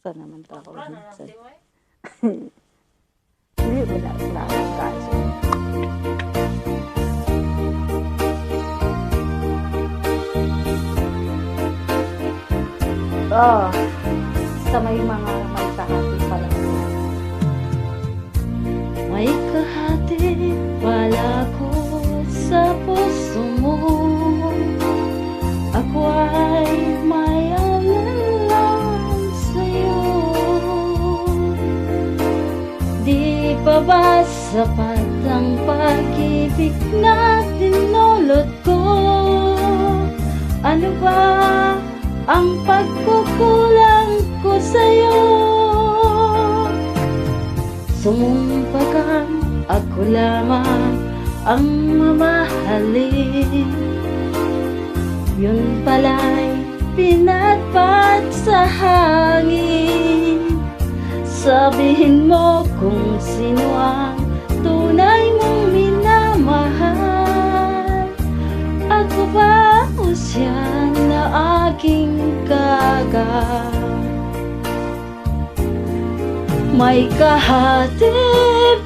Saan naman pa ako minsan? Hindi, wala akong kaso. Sa may mga may kahati pala. May kahati pala ko sa puso mo. Ako ay may alam sa'yo. Di pa ba sapat ang pag-ibig na dinulot ko? Ano ba ang pagkukulang ko sa'yo? Sumumpakan ako lamang ang mamahalin. Yun pala'y pinatpat sa hangin. Sabihin mo kung sino ang tunay mong minamahal. Ako ba o siya na aking gagal? May kahati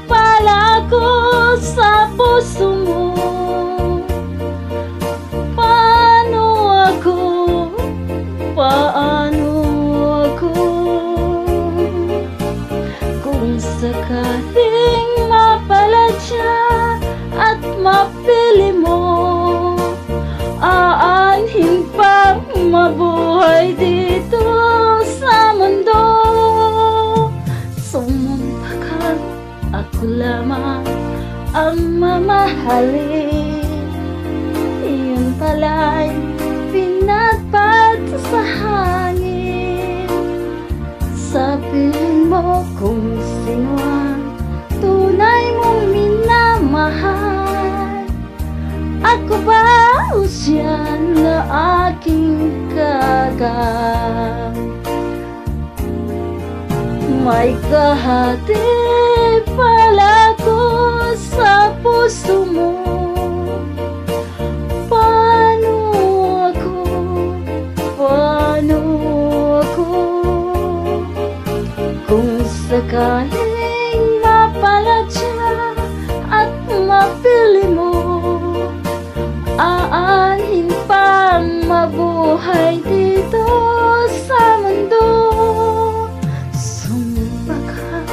pala ko sa puso mo. Paano ako kung sakaling mapalad siya at mapili mo? Aanhin pang mabuhay dito sa mundo. Sumumpakan ako lamang ang mamahalin. Yun pala'y pinatpat sa hangin. Sabihin mo kung sino ang tunay mong minamahal. Ako ba o siya na aking gagal? May kahati pala ko sa puso mo. Paano ako kung sakaling mapalad siya at mapili mo? Aanhin pang mabuhay dito sa mundo. Sumumpakan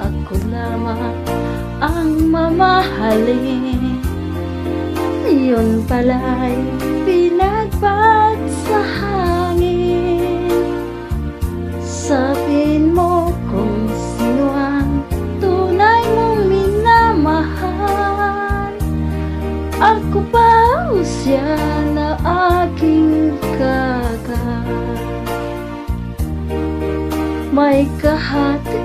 ako lamang ang mamahalin. Yun pala'y pinagpat sa hangin. Sabihin mo kung sino ang tunay mong minamahal. Ako ba o siya na aking gagal? May kahati